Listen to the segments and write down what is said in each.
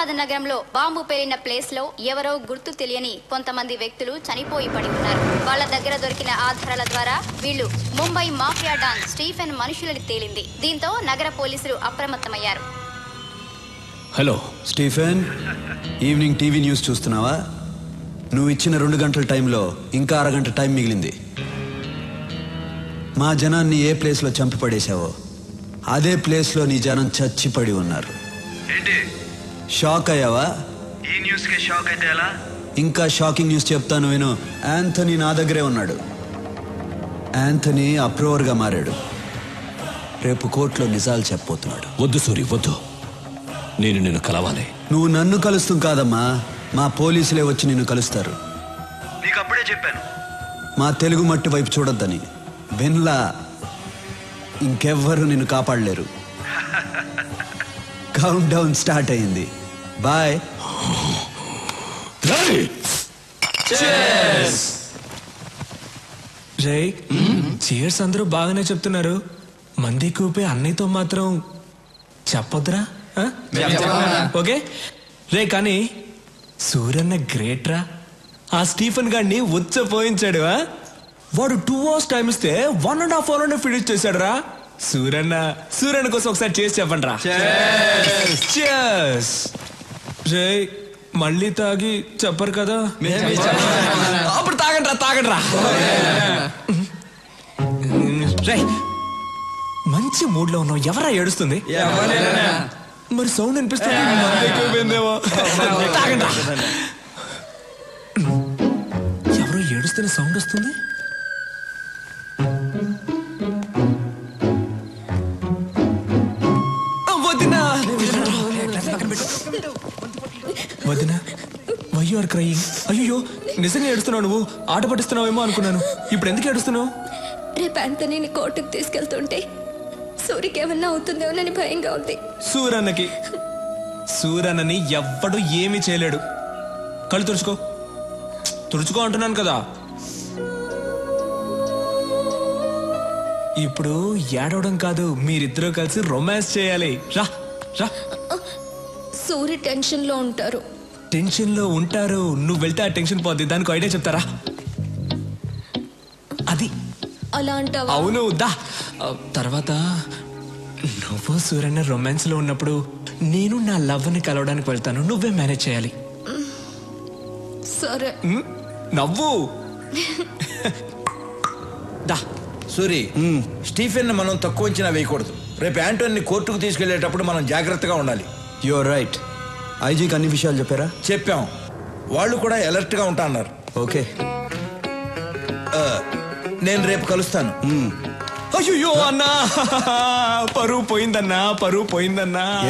హైదరాబాద్ నగరంలో bomb పేలిన place లో ఎవరో గుర్తు తెలియని కొంతమంది వ్యక్తులు చనిపోయి పడి ఉన్నారు. వాళ్ళ దగ్గర దొరికిన ఆధారాల ద్వారా వీళ్ళు ముంబై మాఫియా డాన్ స్టీఫెన్ మనుషులని తేలింది. దీంతో నగర పోలీసులు అప్రమత్తమయ్యారు. Hello Stephen, evening TV news చూస్తున్నావా? నువ్వు ఇచ్చిన 2 గంటల టైంలో ఇంకా అరగంట టైం మిగిలింది. మా జనాన్ని ఏ ప్లేస్లో చంపి పడేశావో అదే ప్లేస్లో నీ జనం చచ్చిపడి ఉన్నారు. ఏంటి షాక్ అయ్యావా? ఈ న్యూస్కి షాక్ అయితే ఎలా? ఇంకా షాకింగ్ న్యూస్ చెప్తాను విను. యాంథనీ నా దగ్గరే ఉన్నాడు. యాంథనీ అప్రూవర్గా మారాడు. రేపు కోర్టులో నిజాలు చెప్పబోతున్నాడు. వద్దు సూరి, వద్దు. నేను నిన్ను కలవాలి. నువ్వు నన్ను కలుస్తూ కాదమ్మా, మా పోలీసులే వచ్చి నిన్ను కలుస్తారు. నీకు అప్పుడే చెప్పాను మా తెలుగు మట్టి వైపు చూడొద్దని. విన్లా, ఇంకెవ్వరు నిన్ను కాపాడలేరు. కౌంట్ డౌన్ స్టార్ట్ అయింది. బాయ్. రే, చీర్స్ అందరూ బాగానే చెప్తున్నారు. మంది కూపే అన్నయ్యతో మాత్రం చెప్పొద్దురా. ఓకే రే, కానీ సూరన్న గ్రేట్ రా. ఆ స్టీఫెన్ గాడిని ఉచ్చపోయించాడు. వాడు 2 hours టైం ఇస్తే 1.5 hour ఫినిష్ చేశాడు రా. సూరన్న కోసం ఒకసారి చేసి చెప్పండి రా. రే, మళ్ళీ తాగి చెప్పరు కదా? అప్పుడు తాగండి రా. రే, మంచి మూడ్ లో ఉన్నావు. ఎవరా ఏడుస్తుంది? మరి సౌండ్ అనిపిస్తుంది. ఎవరో ఏడుస్తున్న సౌండ్ వస్తుంది. వదినా, వై యు ఆర్ క్రయింగ్? అయ్యో, నిజంగా ఏడుస్తున్నావు? నువ్వు ఆట పట్టిస్తున్నావేమో అనుకున్నాను. ఇప్పుడు ఎందుకు ఏడుస్తున్నావు? రేపు యాంథనీని కోర్టుకు తీసుకెళ్తుంటే సూరికి ఏమన్నా అవుతుందేమోనని భయంగా ఉంది. సూరన్నని ఎవ్వడు ఏమీ చేయలేడు. కళ్ళు తుడుచుకో అంటున్నాను కదా. ఇప్పుడు ఏడవడం కాదు, మీరిద్దరూ కలిసి రొమాన్స్ చేయాలి. రా రా. సూరి టెన్షన్ లో ఉంటారు. నువ్వు వెళ్తే ఆ టెన్షన్ పోద్ది. దానికి ఐడియా చెప్తారా? అది అలా అంటావా? అవును, దా. తర్వాత నువ్వు సూరన్న రొమాన్స్ లో ఉన్నప్పుడు నేను నా లవ్ ని కలవడానికి వెళ్తాను. నువ్వే మేనేజ్ చేయాలి. సరే. నవ్వు. దా. సూరి, స్టీఫెన్ మనం తక్కువ అంచనా వేయకూడదు. రేపు యాంటోని కోర్టుకు తీసుకెళ్లేటప్పుడు మనం జాగ్రత్తగా ఉండాలి. You are right. ఐజీకి అన్ని విషయాలు చెప్పారా? చెప్పాం. వాళ్ళు కూడా అలర్ట్ గా ఉంటా అన్నారు. ఓకే, నేను రేపు కలుస్తాను. అయ్యో అన్నా, పరువు పోయిందన్నా.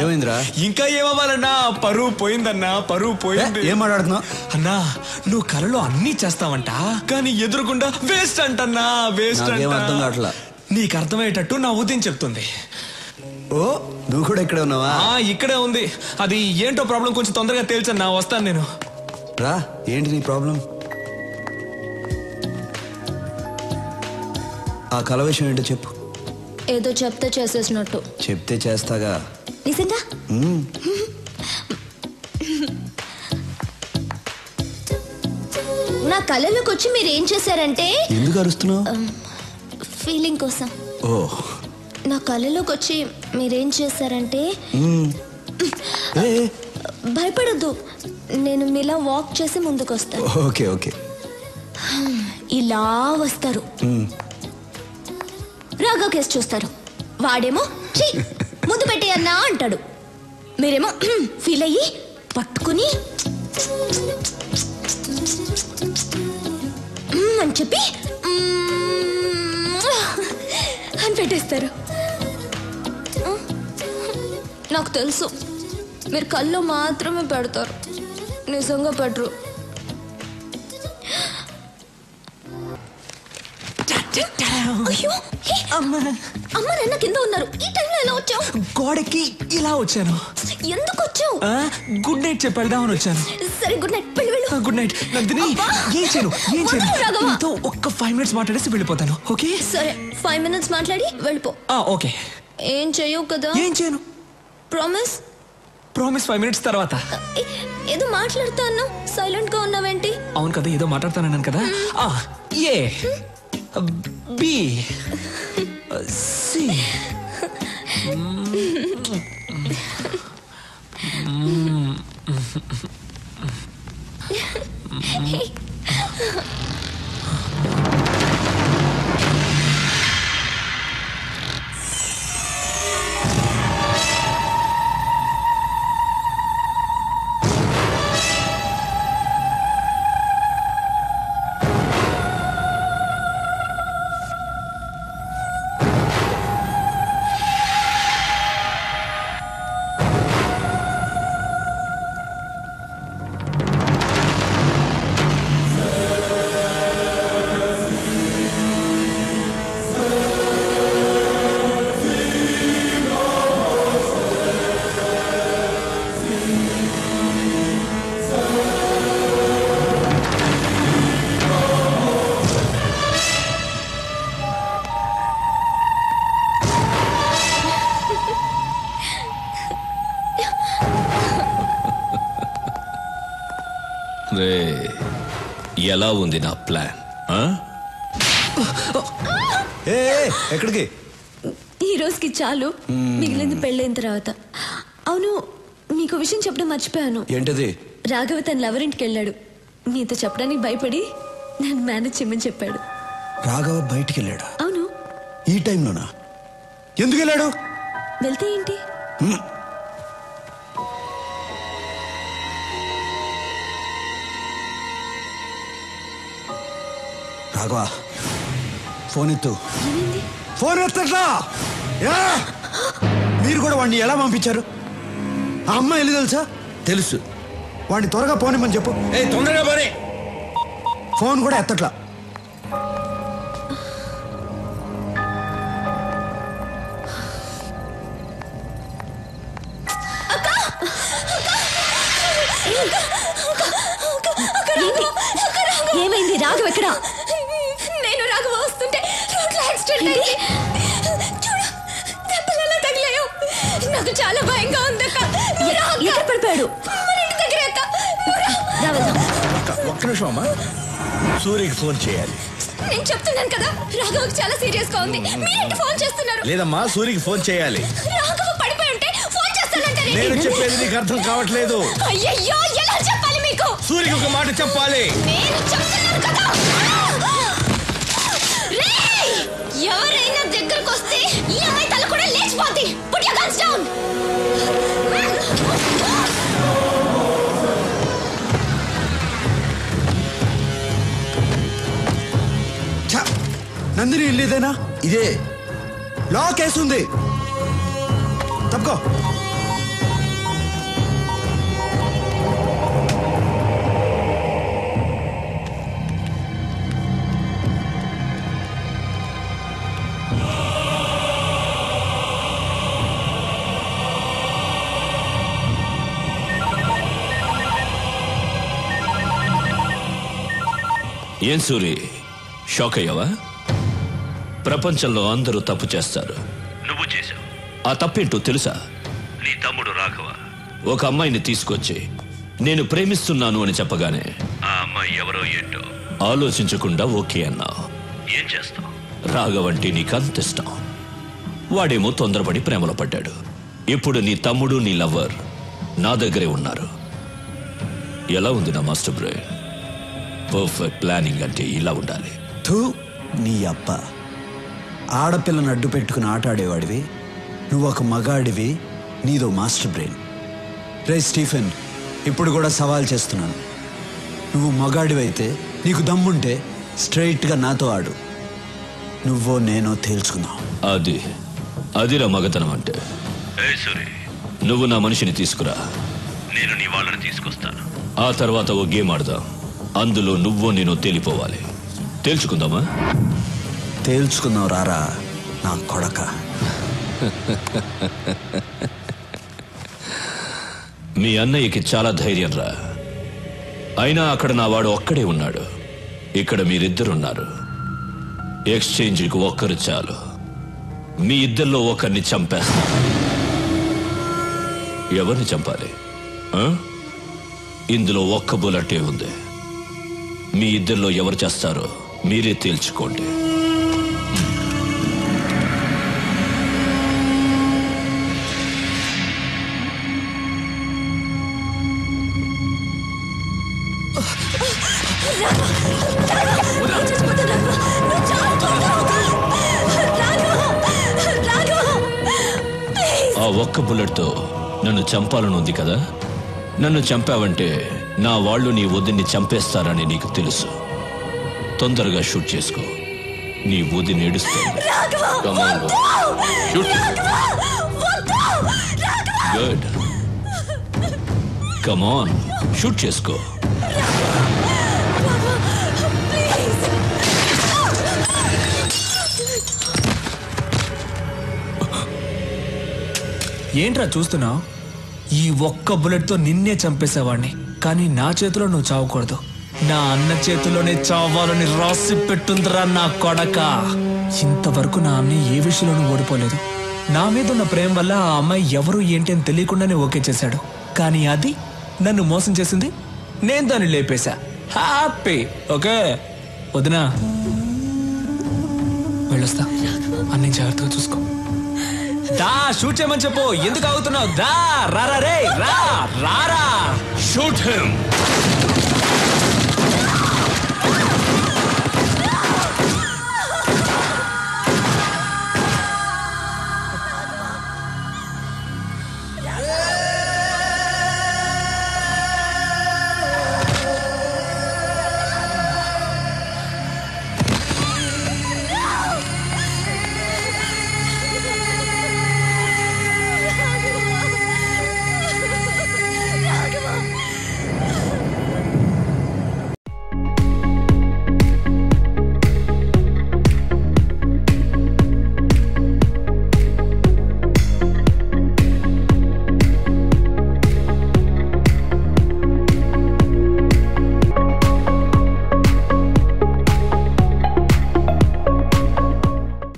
ఏమైందిరా? ఇంకా ఏమవ్వాలన్నా? పరువు పోయింది. ఏం మాట్లాడుతున్నావు అన్నా? నువ్వు కలలో అన్నీ చేస్తావంట, కానీ ఎదురుకుండా వేస్ట్ అంటన్నా. అర్థం కావట్లా. నీకు అర్థమయ్యేటట్టు నా ఉదయం చెప్తుంది. ఓ, నువ్వు కూడా ఇక్కడే ఉన్నావా? ఇక్కడే ఉంది. అది ఏంటో ప్రాబ్లం కొంచెం తొందరగా తేల్చన్నా. వస్తాను నేను. రా. ఏంటి నీ ప్రాబ్లం? ఆ కల విషయం ఏంటో చెప్పు. ఏదో చెప్తే చేసేసినట్టు. చెప్తే చేస్తాగా. నిజంగా? నా కళలోకి వచ్చి మీరు ఏం చేశారంటే. ఎందుకు అరుస్తున్నావు? ఫీలింగ్ కోసం. ఓ, నా కళలోకి వచ్చి మీరేం చేశారంటే. భయపడద్దు, నేను మీలా వాక్ చేసి ముందుకు వస్తాను. Okay okay. ఇలా వస్తారు. రాగా కేసు చూస్తారు. వాడేమో ఛీ ముందు పెట్టేయన్నా అంటాడు. మీరేమో ఫీల్ అయ్యి పట్టుకుని అని చెప్పి అని పెట్టేస్తారు. నాకు తెలుసు మీరు కళ్ళు మాత్రమే పెడతారు, నిజంగా పెట్టరు. అయ్యో, అమ్మ నాన్న కింద ఉన్నారు. ఈ టైంలో ఎలా వచ్చావు? గోడకి ఇలా వచ్చాను. ఎందుకు వచ్చావు? గుడ్ నైట్ చెప్పేద్దామని వచ్చాను. సరే, good night. Good night Nandini. ఏం చేయను నీతో ఒక్క 5 minutes మాట్లాడేసి వెళ్ళిపోతాను. ఓకే? సరే, 5 minutes మాట్లాడి వెళ్ళిపో. ఓకే. ఏం చెయ్యవు కదా? ఏం చేయను. ప్రామిస్? ప్రామిస్ 5 minutes తర్వాత. ఏదో మాట్లాడుతా అన్నా, సైలెంట్ గా ఉన్నావేంటి? అవును కదా, ఏదో మాట్లాడతానన్నాను కదా. ఏ బి సి రే, ఎలా ఉంది నా ప్లాన్? ఎక్కడికి? ఈ రోజుకి చాలు, మిగిలింది పెళ్ళైన తర్వాత. అవును, మీకు విషయం చెప్పడం మర్చిపోయాను. ఏంటది? రాఘవ తన లవర్ ఇంటికి వెళ్ళాడు. మీతో చెప్పడానికి భయపడి నన్ను మేనేజ్ చేయమని చెప్పాడు. రాఘవ బయటికి వెళ్ళాడా? అవును. ఈ టైంలోనా? ఎందుకు వెళ్ళాడు? వెళ్తే ఏంటి? రాఘవ, ఫోన్ ఎత్తు. ఏమైంది? ఫోన్ ఎత్తట్లా? మీరు కూడా వాడిని ఎలా పంపించారు? ఆ అమ్మాయి వెళ్ళి తెలుసా? తెలుసు. వాడిని త్వరగా పోనిమ్మని చెప్పు. తొందరగా పోనీ. ఫోన్ కూడా ఎత్తట్లా. ఏమైంది? రాఘవ ఎక్కడ? నేను రాఘవ వస్తుంటే రోడ్లో యాక్సిడెంట్ అయింది. చూడు, దెబ్బలు ఎలా తగిలాయో. నాకు చాలా భయంగా ఉంది. ఎక్కడ పడిపోయాడు? ఒక్క నిమిషం అమ్మా, సూర్యకి ఫోన్ చేయాలి. నేను చెప్తున్నాను కదా, రాఘవకి చాలా సీరియస్ గా ఉంది. మీరేంటి ఫోన్ చేస్తున్నారు? లేదమ్మా, సూర్యకి ఫోన్ చేయాలి. రాఘవ పడిపోయి ఉంటే ఫోన్ చేస్తానంటే నేను చెప్పేది నీకు అర్థం కావట్లేదు. అయ్యయ్యో, ఎలా చెప్పాలి మీకు? సూర్యకి ఒక మాట చెప్పాలి. నేను చెప్తున్నాను కదా. రేయ్, ఎవరైనా దగ్గరకు వస్తే ఈ అమ్మాయి తల కూడా లేచిపోద్ది. Put your guns down. Nandini ఇల్లేదేనా? ఇదే. లాక్ వేస్తుంది. తప్పుకో. ఏం సూరి, షాక్ అయ్యావా? ప్రపంచంలో అందరూ తప్పు చేస్తారు, నువ్వు చేశావు. ఆ తప్పేంటో తెలుసా? నీ తమ్ముడు రాఘవ ఒక అమ్మాయిని తీసుకొచ్చి నేను ప్రేమిస్తున్నాను అని చెప్పగానే ఆ అమ్మాయి ఎవరో ఏంటో ఆలోచించకుండా ఓకే అన్నావు. ఏం చేస్తావు? రాఘవ అంటే నీకంత ఇష్టం. వాడేమో తొందరపడి ప్రేమలో పడ్డాడు. ఇప్పుడు నీ తమ్ముడు, నీ లవ్వర్ నా దగ్గరే ఉన్నారు. ఎలా ఉంది నా మాస్టర్ బ్రెయిన్? పర్ఫెక్ట్ ప్లానింగ్ అంటే ఇలా ఉండాలి. థూ, నీ అబ్బ. ఆడపిల్లను అడ్డు పెట్టుకుని ఆటాడేవాడివి, నువ్వు ఒక మగాడివి, నీదో మాస్టర్ బ్రెయిన్. రే స్టీఫెన్, ఇప్పుడు కూడా సవాల్ చేస్తున్నాను. నువ్వు మగాడివైతే, నీకు దమ్ముంటే స్ట్రైట్గా నాతో ఆడు. నువ్వో నేనో తేల్చుకుందాం. అదిరా మగతనం అంటే. నువ్వు నా మనిషిని తీసుకురా, నేను నీ వాళ్ళని తీసుకొస్తాను. ఆ తర్వాత ఓ గేమ్ ఆడదాం. అందులో నువ్వో నేను తేలిపోవాలి. తేల్చుకుందామా? తేల్చుకుందాం రారా నా కొడక. మీ అన్నయ్యకి చాలా ధైర్యం రా. అయినా అక్కడ నా వాడు ఒక్కడే ఉన్నాడు, ఇక్కడ మీరిద్దరున్నారు. ఎక్స్చేంజ్కి ఒక్కరు చాలు. మీ ఇద్దరిలో ఒకరిని చంపేస్తా. ఎవరిని చంపాలి? ఇందులో ఒక్క బుల్లెటే ఉంది. మీ ఇద్దరిలో ఎవరు చేస్తారో మీరే తేల్చుకోండి. ఆ ఒక్క బుల్లెట్తో నన్ను చంపాలని ఉంది కదా? నన్ను చంపావంటే నా వాళ్ళు నీ వదిన్ని చంపేస్తారని నీకు తెలుసు. తొందరగా షూట్ చేసుకో. నీ వదిని ఏడుస్తుంది. గుడ్. కమాన్, షూట్ చేసుకో. ఏంట్రా చూస్తున్నావు? ఈ ఒక్క బుల్లెట్తో నిన్నే చంపేసేవాడిని, కానీ నా చేతిలో నువ్వు చావకూడదు. నా అన్న చేతిలోనే చావాలని రాసి పెట్టుందిరా నా కొడక. ఇంతవరకు నా అన్న ఏ విషయంలోనూ ఓడిపోలేదు. నా మీద ఉన్న ప్రేమ వల్ల ఆ అమ్మాయి ఎవరు ఏంటి అని తెలియకుండానే ఓకే చేశాడు. కానీ అది నన్ను మోసం చేసింది. నేను దాన్ని లేపేశా. హ్యాపీ. ఓకే వదినా, వెళ్ళొస్తా. అన్ని జాగ్రత్తగా చూసుకో. దా, షూట్ చేయమని చెప్పు. ఎందుకు ఆగుతున్నావు? దా, రారా రే, రా, రారా. Shoot him.